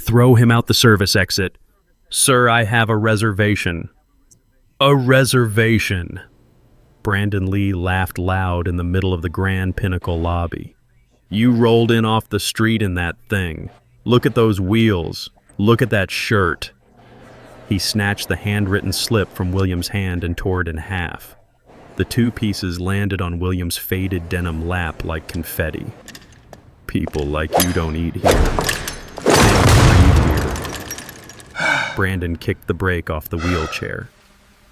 Throw him out the service exit. Sir, I have a reservation. A reservation. Brandon Lee laughed loud in the middle of the Grand Pinnacle lobby. You rolled in off the street in that thing. Look at those wheels. Look at that shirt. He snatched the handwritten slip from William's hand and tore it in half. The two pieces landed on William's faded denim lap like confetti. People like you don't eat here. They don't breathe here. Brandon kicked the brake off the wheelchair.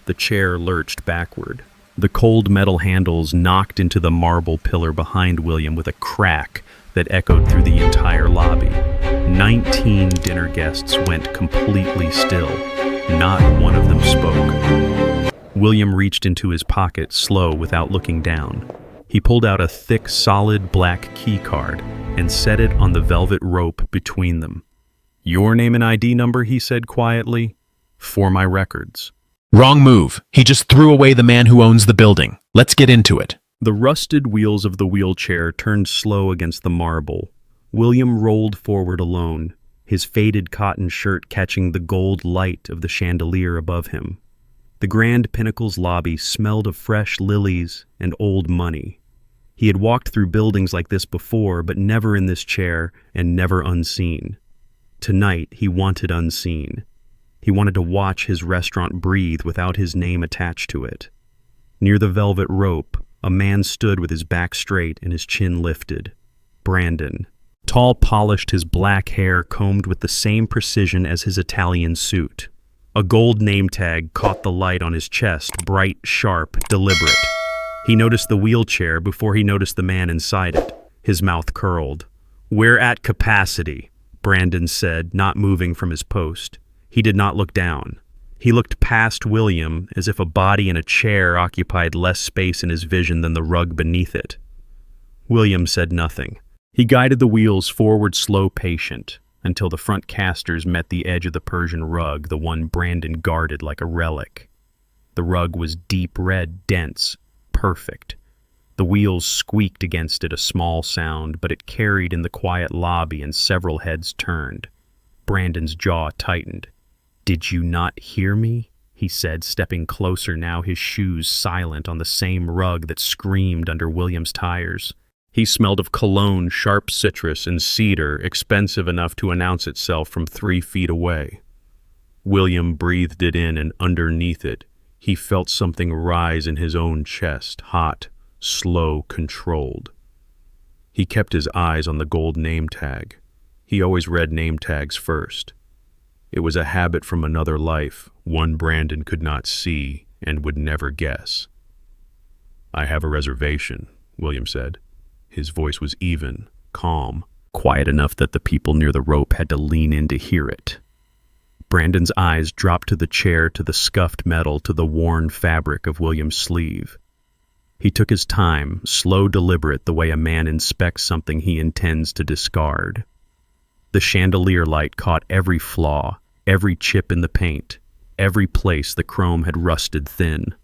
The chair lurched backward. The cold metal handles knocked into the marble pillar behind William with a crack that echoed through the entire lobby. 19 dinner guests went completely still. Not one of them spoke. William reached into his pocket, slow, without looking down. He pulled out a thick, solid black key card and set it on the velvet rope between them. Your name and ID number, he said quietly, for my records. Wrong move. He just threw away the man who owns the building. Let's get into it. The rusted wheels of the wheelchair turned slow against the marble. William rolled forward alone, his faded cotton shirt catching the gold light of the chandelier above him. The Grand Pinnacle's lobby smelled of fresh lilies and old money. He had walked through buildings like this before, but never in this chair and never unseen. Tonight, he wanted unseen. He wanted to watch his restaurant breathe without his name attached to it. Near the velvet rope, a man stood with his back straight and his chin lifted. Brandon. Tall, polished, his black hair combed with the same precision as his Italian suit. A gold name tag caught the light on his chest, bright, sharp, deliberate. He noticed the wheelchair before he noticed the man inside it. His mouth curled. We're at capacity, Brandon said, not moving from his post. He did not look down. He looked past William as if a body in a chair occupied less space in his vision than the rug beneath it. William said nothing. He guided the wheels forward slow, patient, until the front casters met the edge of the Persian rug, the one Brandon guarded like a relic. The rug was deep red, dense, perfect. The wheels squeaked against it, a small sound, but it carried in the quiet lobby and several heads turned. Brandon's jaw tightened. Did you not hear me? He said, stepping closer now, his shoes silent on the same rug that screamed under William's tires. He smelled of cologne, sharp citrus, and cedar, expensive enough to announce itself from 3 feet away. William breathed it in, and underneath it, he felt something rise in his own chest, hot, slow, controlled. He kept his eyes on the gold name tag. He always read name tags first. It was a habit from another life, one Brandon could not see and would never guess. I have a reservation, William said. His voice was even, calm, quiet enough that the people near the rope had to lean in to hear it. Brandon's eyes dropped to the chair, to the scuffed metal, to the worn fabric of William's sleeve. He took his time, slow, deliberate, the way a man inspects something he intends to discard. The chandelier light caught every flaw, every chip in the paint, every place the chrome had rusted thin.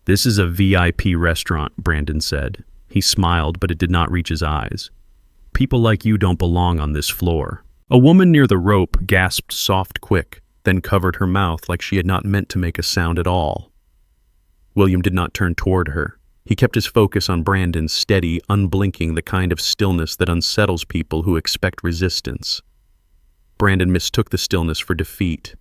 This is a VIP restaurant, Brandon said. He smiled, but it did not reach his eyes. People like you don't belong on this floor. A woman near the rope gasped soft quick, then covered her mouth like she had not meant to make a sound at all. William did not turn toward her. He kept his focus on Brandon, steady, unblinking, the kind of stillness that unsettles people who expect resistance. Brandon mistook the stillness for defeat.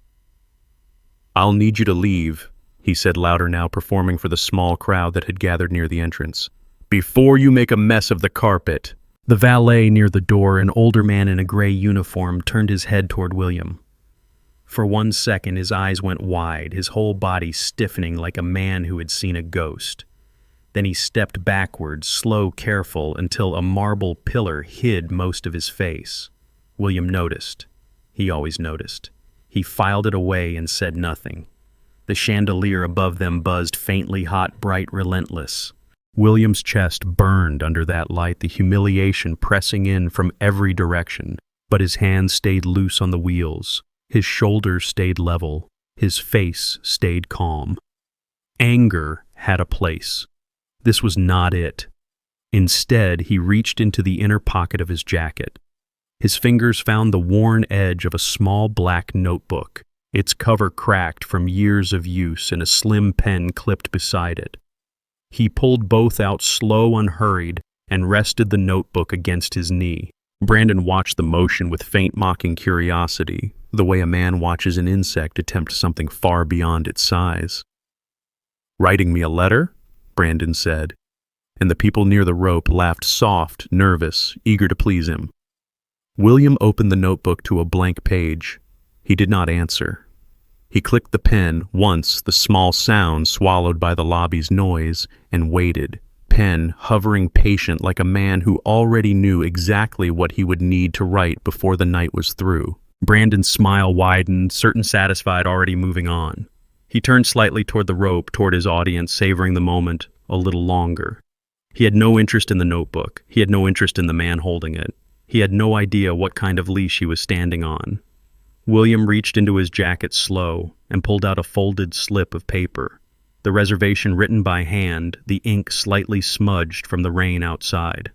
I'll need you to leave, he said louder now, performing for the small crowd that had gathered near the entrance. Before you make a mess of the carpet. The valet near the door, an older man in a gray uniform, turned his head toward William. For 1 second, his eyes went wide, his whole body stiffening like a man who had seen a ghost. Then he stepped backward, slow, careful, until a marble pillar hid most of his face. William noticed. He always noticed. He filed it away and said nothing. The chandelier above them buzzed faintly hot, bright, relentless. William's chest burned under that light, the humiliation pressing in from every direction, but his hands stayed loose on the wheels. His shoulders stayed level. His face stayed calm. Anger had a place. This was not it. Instead, he reached into the inner pocket of his jacket. His fingers found the worn edge of a small black notebook, its cover cracked from years of use and a slim pen clipped beside it. He pulled both out slow, unhurried, and rested the notebook against his knee. Brandon watched the motion with faint mocking curiosity, the way a man watches an insect attempt something far beyond its size. "Writing me a letter?" Brandon said, and the people near the rope laughed soft, nervous, eager to please him. William opened the notebook to a blank page. He did not answer. He clicked the pen once, the small sound swallowed by the lobby's noise, and waited, pen hovering patient like a man who already knew exactly what he would need to write before the night was through. Brandon's smile widened, certain satisfied, already moving on. He turned slightly toward the rope, toward his audience, savoring the moment a little longer. He had no interest in the notebook. He had no interest in the man holding it. He had no idea what kind of leash he was standing on. William reached into his jacket slow and pulled out a folded slip of paper. The reservation written by hand, the ink slightly smudged from the rain outside.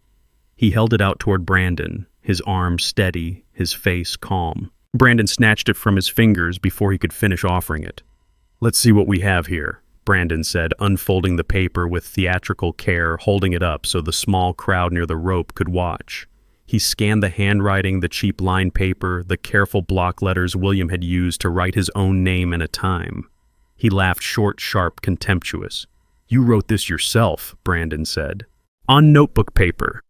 He held it out toward Brandon, his arm steady, his face calm. Brandon snatched it from his fingers before he could finish offering it. "Let's see what we have here," Brandon said, unfolding the paper with theatrical care, holding it up so the small crowd near the rope could watch. He scanned the handwriting, the cheap line paper, the careful block letters William had used to write his own name and a time. He laughed short, sharp, contemptuous. "You wrote this yourself," Brandon said. "On notebook paper."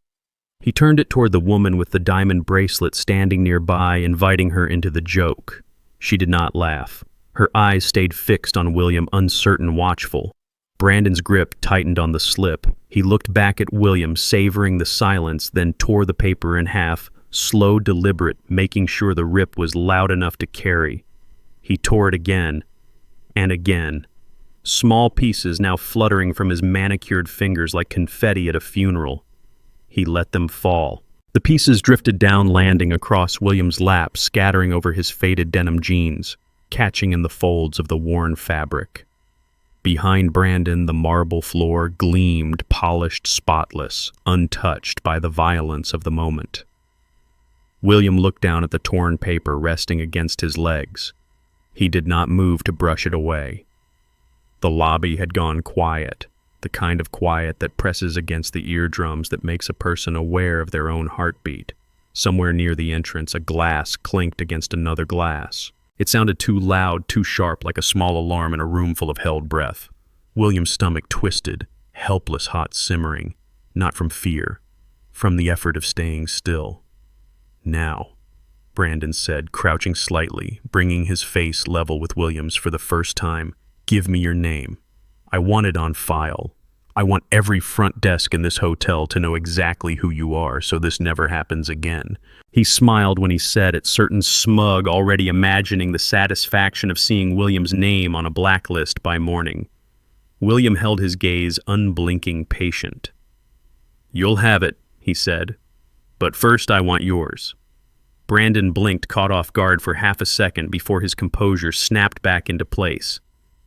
He turned it toward the woman with the diamond bracelet standing nearby, inviting her into the joke. She did not laugh. Her eyes stayed fixed on William, uncertain, watchful. Brandon's grip tightened on the slip. He looked back at William, savoring the silence, then tore the paper in half, slow, deliberate, making sure the rip was loud enough to carry. He tore it again, and again. Small pieces now fluttering from his manicured fingers like confetti at a funeral. He let them fall. The pieces drifted down, landing across William's lap, scattering over his faded denim jeans, catching in the folds of the worn fabric. Behind Brandon, the marble floor gleamed, polished, spotless, untouched by the violence of the moment. William looked down at the torn paper resting against his legs. He did not move to brush it away. The lobby had gone quiet, the kind of quiet that presses against the eardrums that makes a person aware of their own heartbeat. Somewhere near the entrance, a glass clinked against another glass. It sounded too loud, too sharp, like a small alarm in a room full of held breath. William's stomach twisted, helpless hot simmering, not from fear, from the effort of staying still. "Now," Brandon said, crouching slightly, bringing his face level with William's for the first time, "give me your name. I want it on file. I want every front desk in this hotel to know exactly who you are, so this never happens again." He smiled when he said it, certain smug, already imagining the satisfaction of seeing William's name on a blacklist by morning. William held his gaze unblinking, patient. "You'll have it," he said. "But first I want yours." Brandon blinked, caught off guard for half a second before his composure snapped back into place.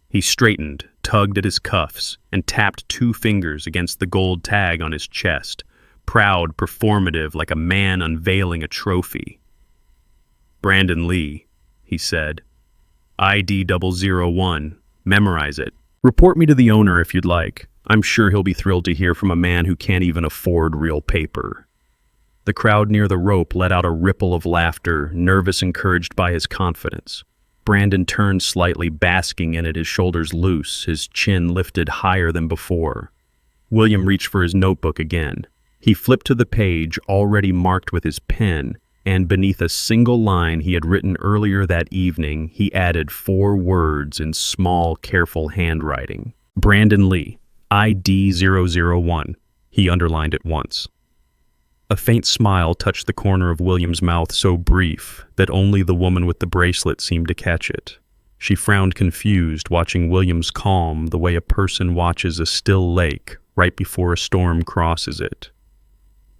He straightened, tugged at his cuffs, and tapped 2 fingers against the gold tag on his chest, proud, performative, like a man unveiling a trophy. "Brandon Lee," he said. "ID 001. Memorize it. Report me to the owner if you'd like. I'm sure he'll be thrilled to hear from a man who can't even afford real paper." The crowd near the rope let out a ripple of laughter, nervous, encouraged by his confidence. Brandon turned slightly, basking in it, his shoulders loose, his chin lifted higher than before. William reached for his notebook again. He flipped to the page, already marked with his pen, and beneath a single line he had written earlier that evening, he added 4 words in small, careful handwriting. "Brandon Lee, ID 001. He underlined it once. A faint smile touched the corner of William's mouth, so brief that only the woman with the bracelet seemed to catch it. She frowned confused, watching William's calm the way a person watches a still lake right before a storm crosses it.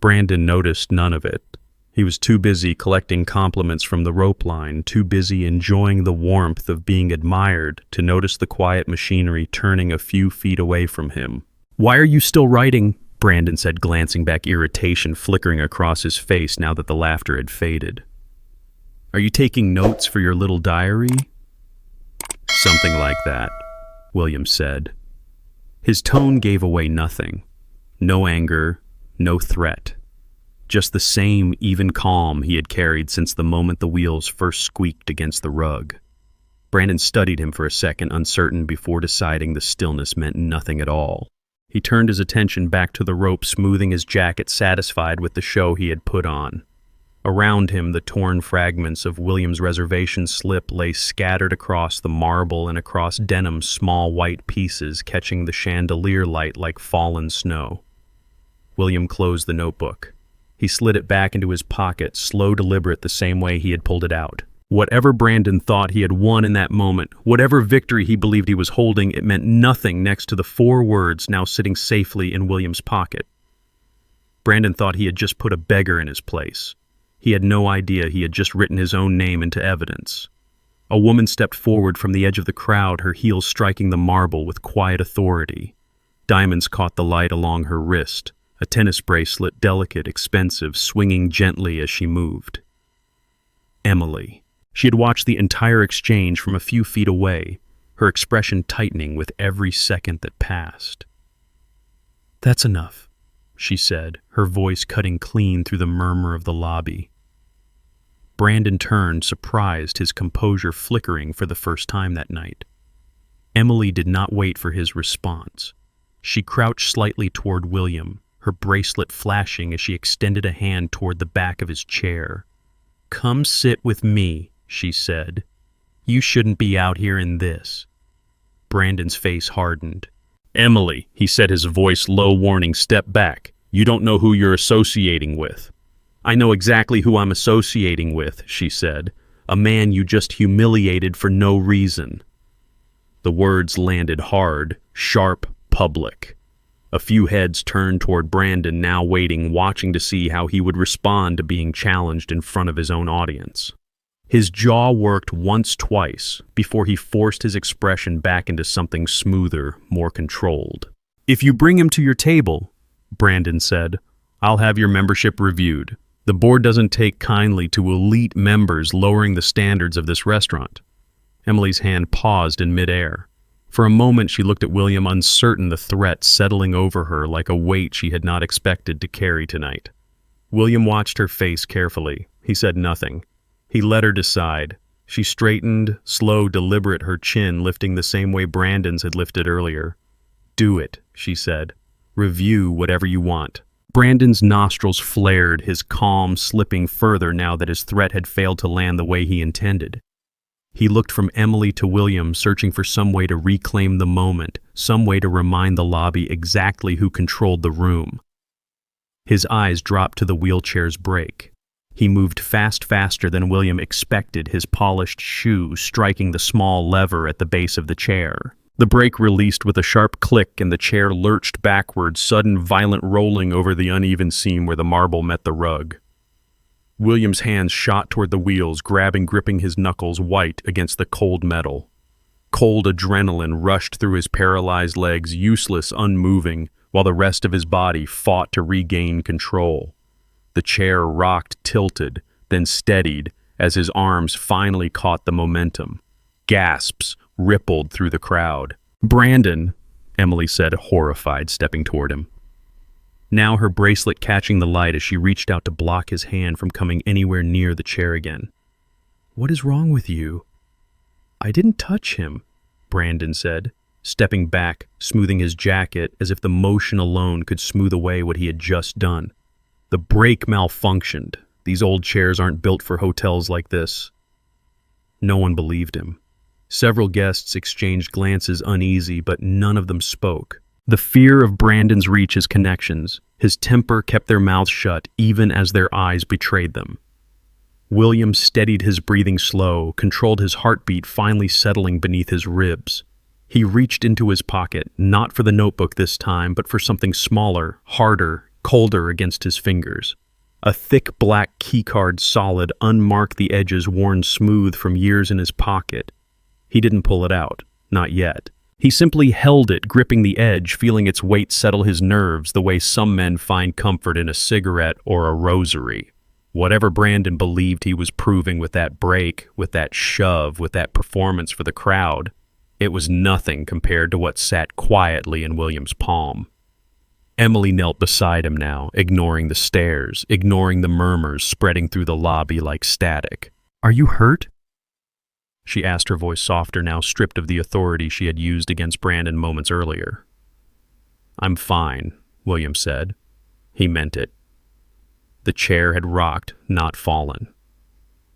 Brandon noticed none of it. He was too busy collecting compliments from the rope line, too busy enjoying the warmth of being admired to notice the quiet machinery turning a few feet away from him. "Why are you still writing?" Brandon said, glancing back, irritation flickering across his face now that the laughter had faded. Are you taking notes for your little diary? Something like that, William said. His tone gave away nothing. No anger, no threat. Just the same even calm he had carried since the moment the wheels first squeaked against the rug. Brandon studied him for a second, uncertain, before deciding the stillness meant nothing at all. He turned his attention back to the rope, smoothing his jacket, satisfied with the show he had put on. Around him, the torn fragments of William's reservation slip lay scattered across the marble and across denim's small white pieces, catching the chandelier light like fallen snow. William closed the notebook. He slid it back into his pocket, slow, deliberate, the same way he had pulled it out. Whatever Brandon thought he had won in that moment, whatever victory he believed he was holding, it meant nothing next to the 4 words now sitting safely in William's pocket. Brandon thought he had just put a beggar in his place. He had no idea he had just written his own name into evidence. A woman stepped forward from the edge of the crowd, her heels striking the marble with quiet authority. Diamonds caught the light along her wrist, a tennis bracelet, delicate, expensive, swinging gently as she moved. Emily. She had watched the entire exchange from a few feet away, her expression tightening with every second that passed. "That's enough," she said, her voice cutting clean through the murmur of the lobby. Brandon turned, surprised, his composure flickering for the first time that night. Emily did not wait for his response. She crouched slightly toward William, her bracelet flashing as she extended a hand toward the back of his chair. "Come sit with me," she said. "You shouldn't be out here in this." Brandon's face hardened. "Emily," he said, his voice low, warning, "step back. You don't know who you're associating with." "I know exactly who I'm associating with," she said. "A man you just humiliated for no reason." The words landed hard, sharp, public. A few heads turned toward Brandon, now waiting, watching to see how he would respond to being challenged in front of his own audience. His jaw worked once, twice, before he forced his expression back into something smoother, more controlled. "If you bring him to your table," Brandon said, "I'll have your membership reviewed. The board doesn't take kindly to elite members lowering the standards of this restaurant." Emily's hand paused in midair. For a moment she looked at William, uncertain, the threat settling over her like a weight she had not expected to carry tonight. William watched her face carefully. He said nothing. He let her decide. She straightened, slow, deliberate, her chin lifting the same way Brandon's had lifted earlier. "Do it," she said. "Review whatever you want." Brandon's nostrils flared, his calm slipping further now that his threat had failed to land the way he intended. He looked from Emily to William, searching for some way to reclaim the moment, some way to remind the lobby exactly who controlled the room. His eyes dropped to the wheelchair's brake. He moved faster than William expected, his polished shoe striking the small lever at the base of the chair. The brake released with a sharp click and the chair lurched backward, sudden violent rolling over the uneven seam where the marble met the rug. William's hands shot toward the wheels, gripping his knuckles white against the cold metal. Cold adrenaline rushed through his paralyzed legs, useless, unmoving, while the rest of his body fought to regain control. The chair rocked, tilted, then steadied as his arms finally caught the momentum. Gasps rippled through the crowd. "Brandon," Emily said, horrified, stepping toward him. Now her bracelet catching the light as she reached out to block his hand from coming anywhere near the chair again. "What is wrong with you?" "I didn't touch him," Brandon said, stepping back, smoothing his jacket as if the motion alone could smooth away what he had just done. "The brake malfunctioned. These old chairs aren't built for hotels like this." No one believed him. Several guests exchanged glances, uneasy, but none of them spoke. The fear of Brandon's reached his connections. His temper kept their mouths shut, even as their eyes betrayed them. William steadied his breathing slow, controlled his heartbeat finally settling beneath his ribs. He reached into his pocket, not for the notebook this time, but for something smaller, harder, colder against his fingers. A thick black keycard, solid, unmarked, the edges worn smooth from years in his pocket. He didn't pull it out, not yet. He simply held it, gripping the edge, feeling its weight settle his nerves the way some men find comfort in a cigarette or a rosary. Whatever Brandon believed he was proving with that break, with that shove, with that performance for the crowd, it was nothing compared to what sat quietly in William's palm. Emily knelt beside him now, ignoring the stares, ignoring the murmurs spreading through the lobby like static. "Are you hurt?" she asked, her voice softer now, stripped of the authority she had used against Brandon moments earlier. "I'm fine," William said. He meant it. The chair had rocked, not fallen.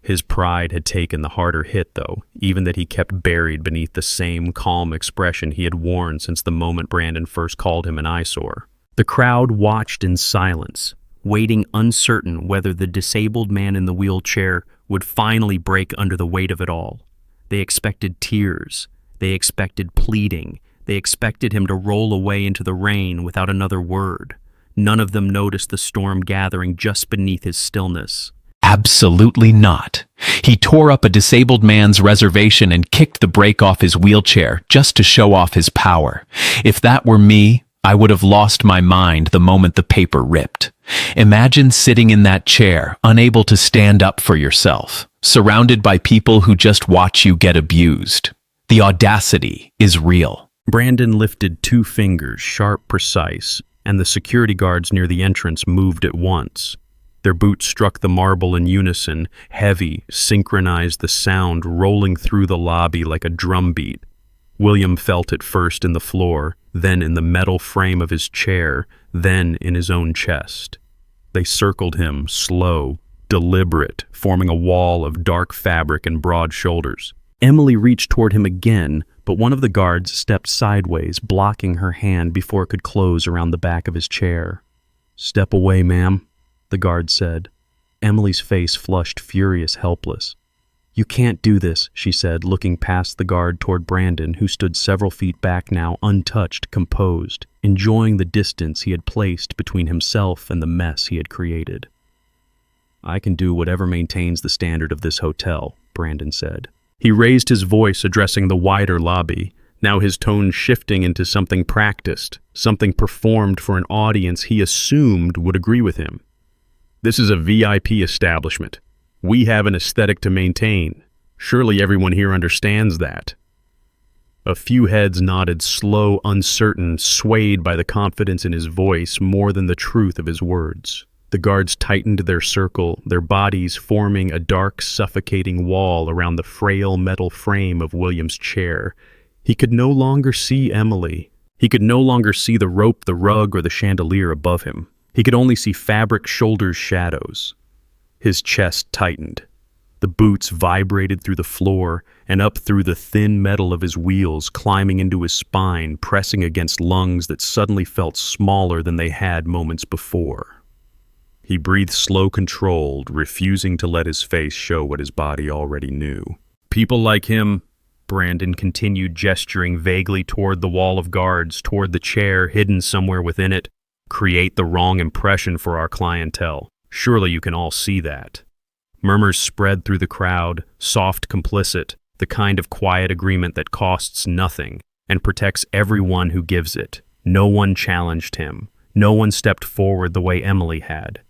His pride had taken the harder hit, though, even that he kept buried beneath the same calm expression he had worn since the moment Brandon first called him an eyesore. The crowd watched in silence, waiting uncertain whether the disabled man in the wheelchair would finally break under the weight of it all. They expected tears. They expected pleading. They expected him to roll away into the rain without another word. None of them noticed the storm gathering just beneath his stillness. Absolutely not. He tore up a disabled man's reservation and kicked the brake off his wheelchair just to show off his power. If that were me, I would have lost my mind the moment the paper ripped. Imagine sitting in that chair, unable to stand up for yourself, surrounded by people who just watch you get abused. The audacity is real. Brandon lifted 2 fingers, sharp, precise, and the security guards near the entrance moved at once. Their boots struck the marble in unison, heavy, synchronized the sound rolling through the lobby like a drumbeat. William felt it first in the floor, then in the metal frame of his chair, then in his own chest. They circled him, slow, deliberate, forming a wall of dark fabric and broad shoulders. Emily reached toward him again, but one of the guards stepped sideways, blocking her hand before it could close around the back of his chair. "Step away, ma'am," the guard said. Emily's face flushed, furious, helpless. "You can't do this," she said, looking past the guard toward Brandon, who stood several feet back now, untouched, composed, enjoying the distance he had placed between himself and the mess he had created. "I can do whatever maintains the standard of this hotel," Brandon said. He raised his voice, addressing the wider lobby, now his tone shifting into something practiced, something performed for an audience he assumed would agree with him. "This is a VIP establishment. We have an aesthetic to maintain. Surely everyone here understands that." A few heads nodded, slow, uncertain, swayed by the confidence in his voice more than the truth of his words. The guards tightened their circle, their bodies forming a dark, suffocating wall around the frail metal frame of William's chair. He could no longer see Emily. He could no longer see the rope, the rug, or the chandelier above him. He could only see fabric shoulders' shadows. His chest tightened. The boots vibrated through the floor and up through the thin metal of his wheels, climbing into his spine, pressing against lungs that suddenly felt smaller than they had moments before. He breathed slow, controlled, refusing to let his face show what his body already knew. "People like him," Brandon continued, gesturing vaguely toward the wall of guards, toward the chair hidden somewhere within it, "create the wrong impression for our clientele. Surely you can all see that." Murmurs spread through the crowd, soft, complicit, the kind of quiet agreement that costs nothing and protects everyone who gives it. No one challenged him. No one stepped forward the way Emily had.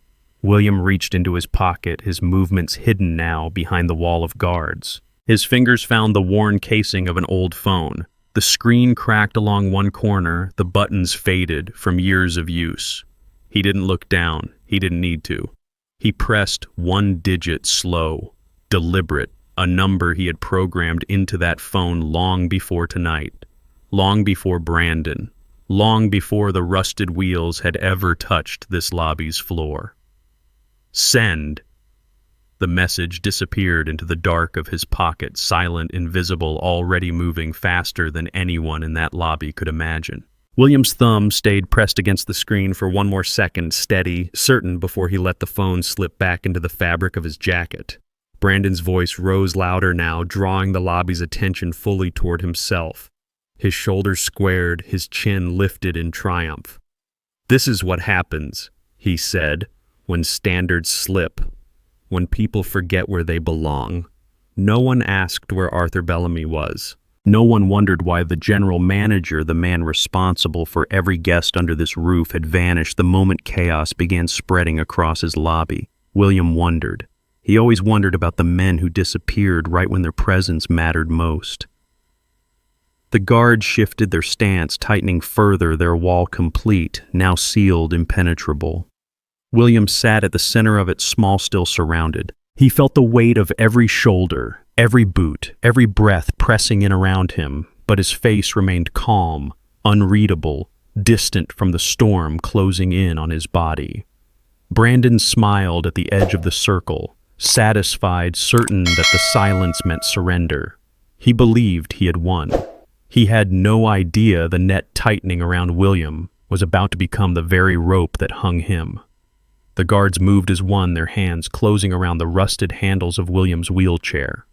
William reached into his pocket, his movements hidden now behind the wall of guards. His fingers found the worn casing of an old phone. The screen cracked along one corner, the buttons faded from years of use. He didn't look down. He didn't need to. He pressed one digit slow, deliberate, a number he had programmed into that phone long before tonight, long before Brandon, long before the rusted wheels had ever touched this lobby's floor. "Send." The message disappeared into the dark of his pocket, silent, invisible, already moving faster than anyone in that lobby could imagine. William's thumb stayed pressed against the screen for one more second, steady, certain, before he let the phone slip back into the fabric of his jacket. Brandon's voice rose louder now, drawing the lobby's attention fully toward himself. His shoulders squared, his chin lifted in triumph. "This is what happens," he said, "when standards slip, when people forget where they belong. No one asked where Arthur Bellamy was. No one wondered why the general manager, the man responsible for every guest under this roof, had vanished the moment chaos began spreading across his lobby. William wondered. He always wondered about the men who disappeared right when their presence mattered most. The guards shifted their stance, tightening further, their wall complete, now sealed, impenetrable. William sat at the center of it, small, still surrounded. He felt the weight of every shoulder, every boot, every breath pressing in around him, but his face remained calm, unreadable, distant from the storm closing in on his body. Brandon smiled at the edge of the circle, satisfied, certain that the silence meant surrender. He believed he had won. He had no idea the net tightening around William was about to become the very rope that hung him. The guards moved as one, their hands closing around the rusted handles of William's wheelchair.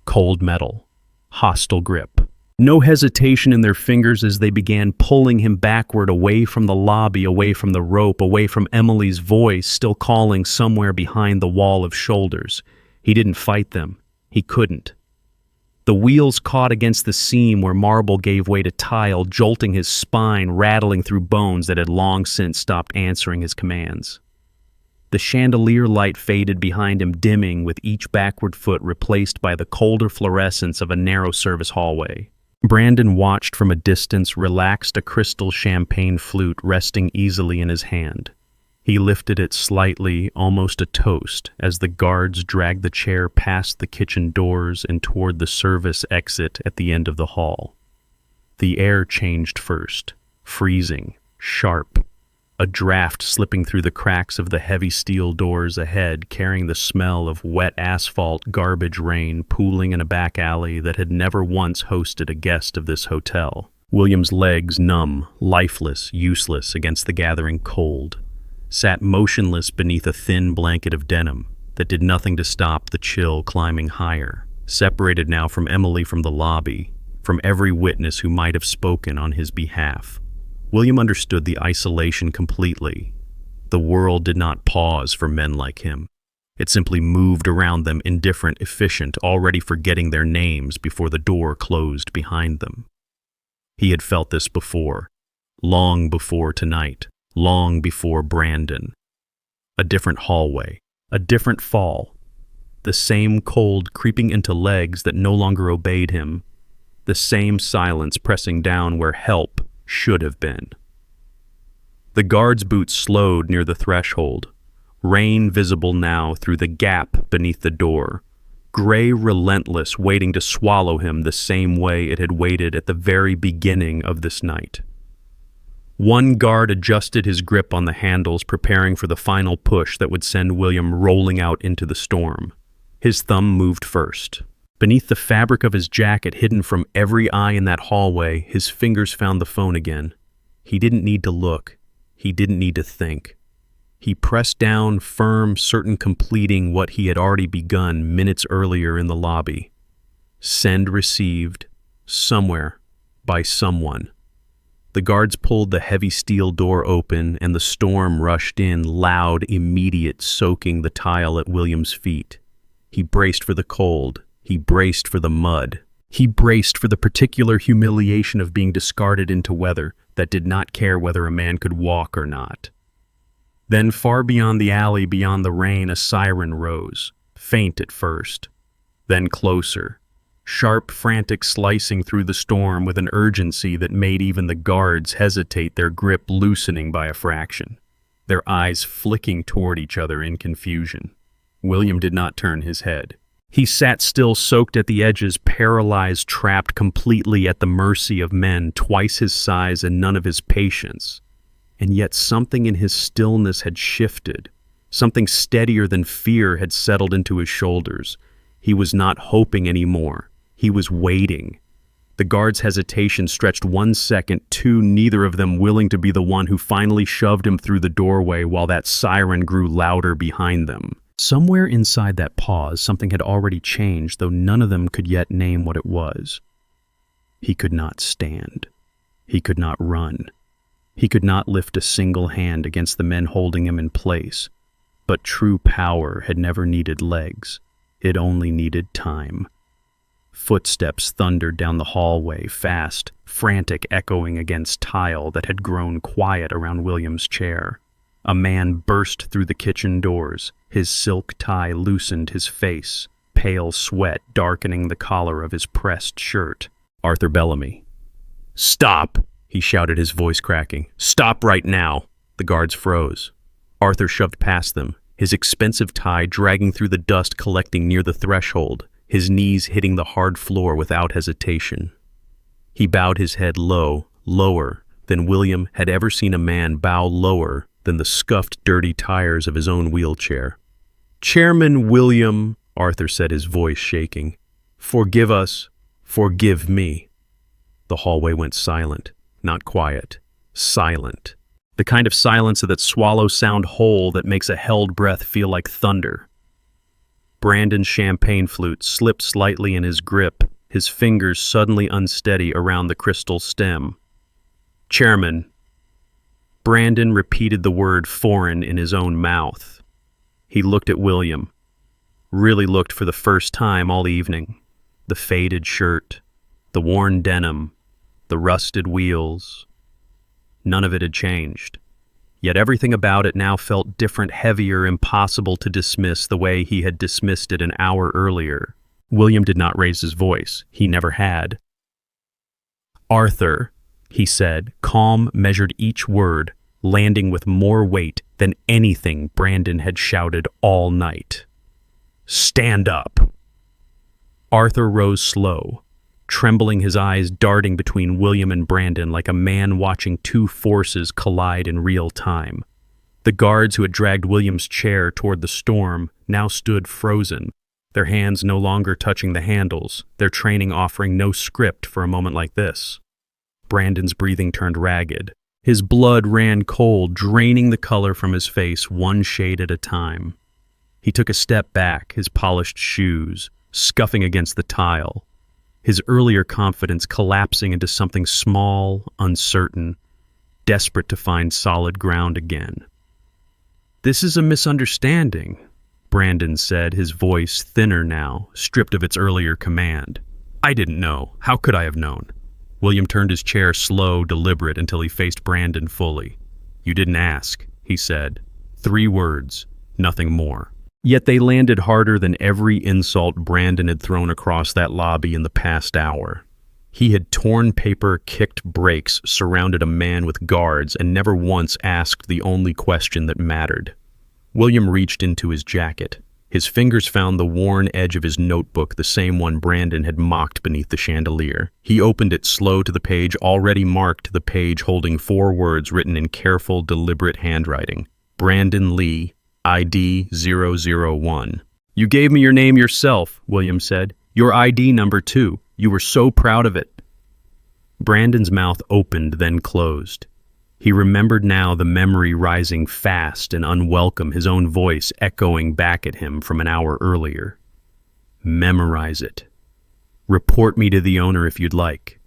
Cold metal, hostile grip. No hesitation in their fingers as they began pulling him backward, away from the lobby, away from the rope, away from Emily's voice still calling somewhere behind the wall of shoulders. He didn't fight them. He couldn't. The wheels caught against the seam where marble gave way to tile, jolting his spine, rattling through bones that had long since stopped answering his commands. The chandelier light faded behind him, dimming with each backward foot replaced by the colder fluorescence of a narrow service hallway. Brandon watched from a distance, relaxed, a crystal champagne flute resting easily in his hand. He lifted it slightly, almost a toast, as the guards dragged the chair past the kitchen doors and toward the service exit at the end of the hall. The air changed first, freezing, sharp. A draft slipping through the cracks of the heavy steel doors ahead, carrying the smell of wet asphalt, garbage rain pooling in a back alley that had never once hosted a guest of this hotel. William's legs, numb, lifeless, useless against the gathering cold, sat motionless beneath a thin blanket of denim that did nothing to stop the chill climbing higher, separated now from Emily, from the lobby, from every witness who might have spoken on his behalf. William understood the isolation completely. The world did not pause for men like him. It simply moved around them, indifferent, efficient, already forgetting their names before the door closed behind them. He had felt this before, long before tonight, long before Brandon. A different hallway, a different fall. The same cold creeping into legs that no longer obeyed him. The same silence pressing down where help should have been. The guard's boots slowed near the threshold, rain visible now through the gap beneath the door, gray relentless, waiting to swallow him the same way it had waited at the very beginning of this night. One guard adjusted his grip on the handles, preparing for the final push that would send William rolling out into the storm. His thumb moved first. Beneath the fabric of his jacket, hidden from every eye in that hallway, his fingers found the phone again. He didn't need to look. He didn't need to think. He pressed down, firm, certain, completing what he had already begun minutes earlier in the lobby. Send received, somewhere, by someone. The guards pulled the heavy steel door open, and the storm rushed in, loud, immediate, soaking the tile at William's feet. He braced for the cold. He braced for the mud. He braced for the particular humiliation of being discarded into weather that did not care whether a man could walk or not. Then far beyond the alley, beyond the rain, a siren rose, faint at first, then closer, sharp, frantic, slicing through the storm with an urgency that made even the guards hesitate, their grip loosening by a fraction, their eyes flicking toward each other in confusion. William did not turn his head. He sat still, soaked at the edges, paralyzed, trapped completely at the mercy of men twice his size and none of his patience. And yet something in his stillness had shifted. Something steadier than fear had settled into his shoulders. He was not hoping anymore. He was waiting. The guard's hesitation stretched 1 second, 2, neither of them willing to be the one who finally shoved him through the doorway while that siren grew louder behind them. Somewhere inside that pause, something had already changed, though none of them could yet name what it was. He could not stand. He could not run. He could not lift a single hand against the men holding him in place. But true power had never needed legs. It only needed time. Footsteps thundered down the hallway, fast, frantic, echoing against tile that had grown quiet around William's chair. A man burst through the kitchen doors. His silk tie loosened his face, pale sweat darkening the collar of his pressed shirt. Arthur Bellamy. "Stop!" he shouted, his voice cracking. "Stop right now!" The guards froze. Arthur shoved past them, his expensive tie dragging through the dust collecting near the threshold, his knees hitting the hard floor without hesitation. He bowed his head low, lower than William had ever seen a man bow lower than the scuffed, dirty tires of his own wheelchair. "Chairman William," Arthur said, his voice shaking, "forgive us, forgive me." The hallway went silent, not quiet, silent. The kind of silence that swallows sound whole that makes a held breath feel like thunder. Brandon's champagne flute slipped slightly in his grip, his fingers suddenly unsteady around the crystal stem. "Chairman." Brandon repeated the word foreign in his own mouth. He looked at William, really looked for the first time all evening. The faded shirt, the worn denim, the rusted wheels. None of it had changed. Yet everything about it now felt different, heavier, impossible to dismiss the way he had dismissed it an hour earlier. William did not raise his voice. He never had. "Arthur," he said, calm, measured each word, landing with more weight than anything Brandon had shouted all night. "Stand up." Arthur rose slow, trembling, his eyes darting between William and Brandon like a man watching two forces collide in real time. The guards who had dragged William's chair toward the storm now stood frozen, their hands no longer touching the handles, their training offering no script for a moment like this. Brandon's breathing turned ragged. His blood ran cold, draining the color from his face one shade at a time. He took a step back, his polished shoes scuffing against the tile, his earlier confidence collapsing into something small, uncertain, desperate to find solid ground again. "This is a misunderstanding," Brandon said, his voice thinner now, stripped of its earlier command. "I didn't know. How could I have known?" William turned his chair slow, deliberate, until he faced Brandon fully. "You didn't ask," he said. 3 words, nothing more. Yet they landed harder than every insult Brandon had thrown across that lobby in the past hour. He had torn paper, kicked brakes, surrounded a man with guards, and never once asked the only question that mattered. William reached into his jacket. His fingers found the worn edge of his notebook, the same one Brandon had mocked beneath the chandelier. He opened it slow to the page already marked, to the page holding 4 words written in careful, deliberate handwriting. Brandon Lee, ID 001. "You gave me your name yourself," William said. "Your ID number, too. You were so proud of it." Brandon's mouth opened, then closed. He remembered now, the memory rising fast and unwelcome, his own voice echoing back at him from an hour earlier. "Memorize it. Report me to the owner if you'd like."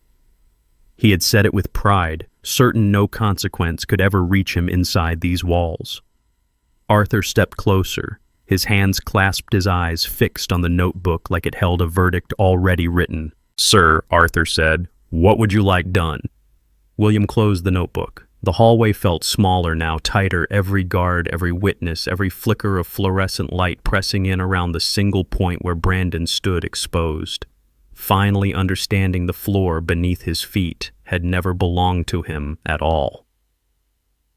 He had said it with pride, certain no consequence could ever reach him inside these walls. Arthur stepped closer, his hands clasped, his eyes fixed on the notebook like it held a verdict already written. "Sir," Arthur said, "what would you like done?" William closed the notebook. The hallway felt smaller now, tighter, every guard, every witness, every flicker of fluorescent light pressing in around the single point where Brandon stood exposed. Finally understanding the floor beneath his feet had never belonged to him at all.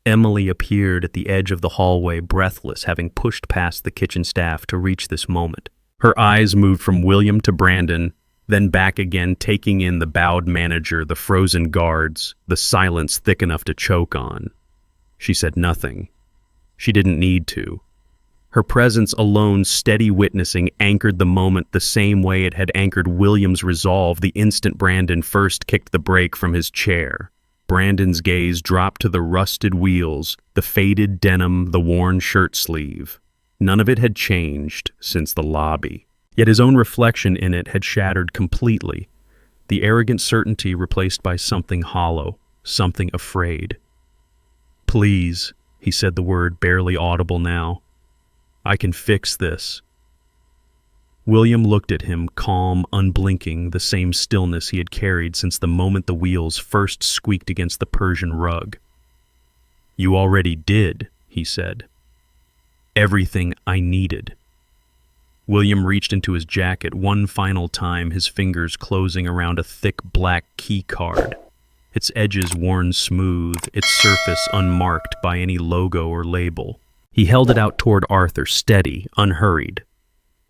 Emily appeared at the edge of the hallway, breathless, having pushed past the kitchen staff to reach this moment. Her eyes moved from William to Brandon, then back again, taking in the bowed manager, the frozen guards, the silence thick enough to choke on. She said nothing. She didn't need to. Her presence alone, steady witnessing, anchored the moment the same way it had anchored William's resolve the instant Brandon first kicked the brake from his chair. Brandon's gaze dropped to the rusted wheels, the faded denim, the worn shirt sleeve. None of it had changed since the lobby. Yet his own reflection in it had shattered completely, the arrogant certainty replaced by something hollow, something afraid. "Please," he said, the word barely audible now. "I can fix this." William looked at him, calm, unblinking, the same stillness he had carried since the moment the wheels first squeaked against the Persian rug. "You already did," he said. "Everything I needed." William reached into his jacket one final time, his fingers closing around a thick black key card, its edges worn smooth, its surface unmarked by any logo or label. He held it out toward Arthur, steady, unhurried.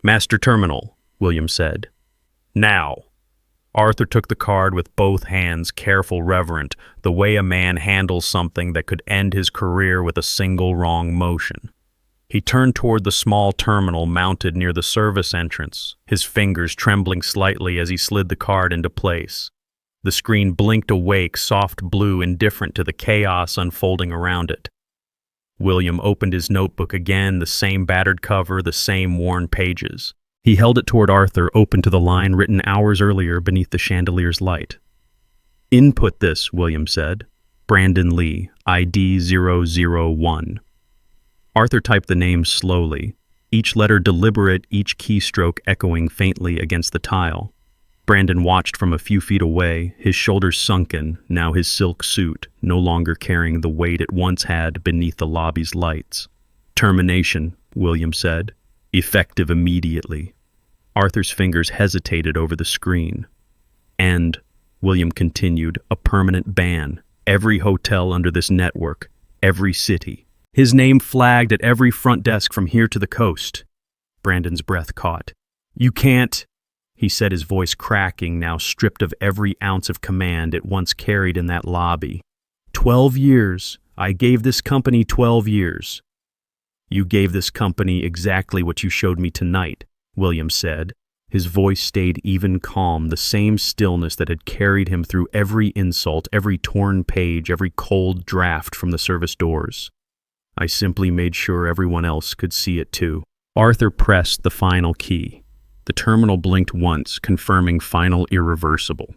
"Master Terminal," William said. "Now." Arthur took the card with both hands, careful, reverent, the way a man handles something that could end his career with a single wrong motion. He turned toward the small terminal mounted near the service entrance, his fingers trembling slightly as he slid the card into place. The screen blinked awake, soft blue, indifferent to the chaos unfolding around it. William opened his notebook again, the same battered cover, the same worn pages. He held it toward Arthur, open to the line written hours earlier beneath the chandelier's light. "Input this," William said. "Brandon Lee, ID 001. Arthur typed the name slowly, each letter deliberate, each keystroke echoing faintly against the tile. Brandon watched from a few feet away, his shoulders sunken, now his silk suit, no longer carrying the weight it once had beneath the lobby's lights. "Termination," William said. "Effective immediately." Arthur's fingers hesitated over the screen. "And," William continued, "a permanent ban. Every hotel under this network, every city." His name flagged at every front desk from here to the coast. Brandon's breath caught. "You can't," he said, his voice cracking, now stripped of every ounce of command it once carried in that lobby. 12 years. I gave this company 12 years. "You gave this company exactly what you showed me tonight," William said. His voice stayed even calm, the same stillness that had carried him through every insult, every torn page, every cold draft from the service doors. "I simply made sure everyone else could see it too." Arthur pressed the final key. The terminal blinked once, confirming final irreversible.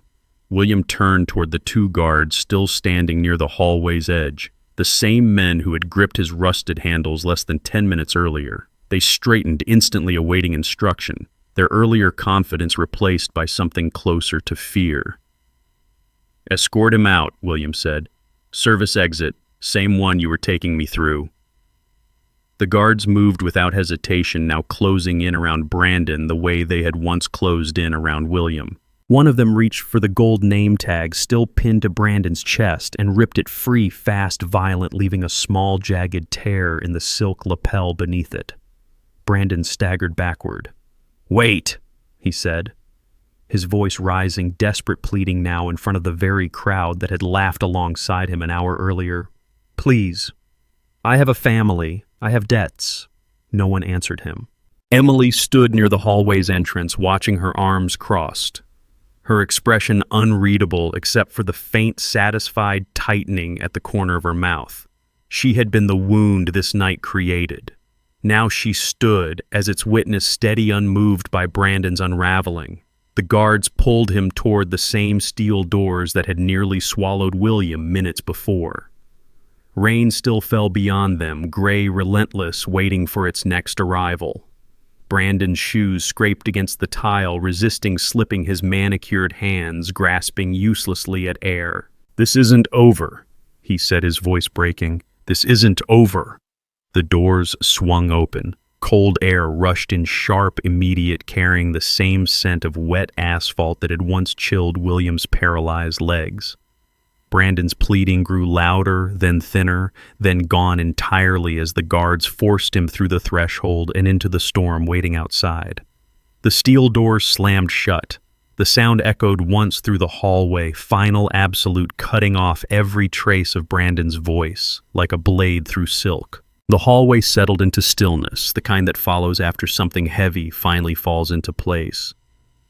William turned toward the two guards still standing near the hallway's edge, the same men who had gripped his rusted handles less than 10 minutes earlier. They straightened, instantly awaiting instruction, their earlier confidence replaced by something closer to fear. "Escort him out," William said. "Service exit, same one you were taking me through." The guards moved without hesitation, now closing in around Brandon the way they had once closed in around William. One of them reached for the gold name tag still pinned to Brandon's chest and ripped it free, fast, violent, leaving a small, jagged tear in the silk lapel beneath it. Brandon staggered backward. "Wait," he said, his voice rising, desperate pleading now in front of the very crowd that had laughed alongside him an hour earlier. "Please. I have a family. I have debts." No one answered him. Emily stood near the hallway's entrance, watching her arms crossed, her expression unreadable except for the faint, satisfied tightening at the corner of her mouth. She had been the wound this night created. Now she stood, as its witness, steady, unmoved by Brandon's unraveling. The guards pulled him toward the same steel doors that had nearly swallowed William minutes before. Rain still fell beyond them, gray, relentless, waiting for its next arrival. Brandon's shoes scraped against the tile, resisting slipping his manicured hands, grasping uselessly at air. "This isn't over," he said, his voice breaking. "This isn't over." The doors swung open. Cold air rushed in sharp, immediate, carrying the same scent of wet asphalt that had once chilled William's paralyzed legs. Brandon's pleading grew louder, then thinner, then gone entirely as the guards forced him through the threshold and into the storm waiting outside. The steel doors slammed shut. The sound echoed once through the hallway, final, absolute, cutting off every trace of Brandon's voice, like a blade through silk. The hallway settled into stillness, the kind that follows after something heavy finally falls into place.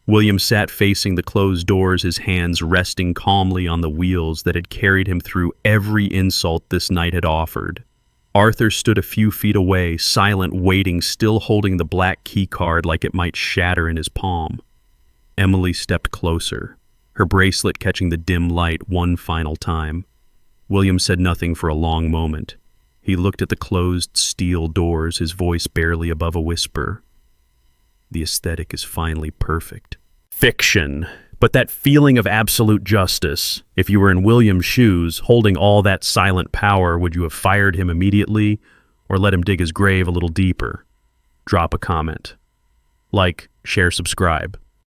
William sat facing the closed doors, his hands resting calmly on the wheels that had carried him through every insult this night had offered. Arthur stood a few feet away, silent, waiting, still holding the black key card like it might shatter in his palm. Emily stepped closer, her bracelet catching the dim light one final time. William said nothing for a long moment. He looked at the closed steel doors, his voice barely above a whisper. The aesthetic is finally perfect. Fiction. But that feeling of absolute justice, if you were in William's shoes, holding all that silent power, would you have fired him immediately or let him dig his grave a little deeper? Drop a comment. Like, share, subscribe.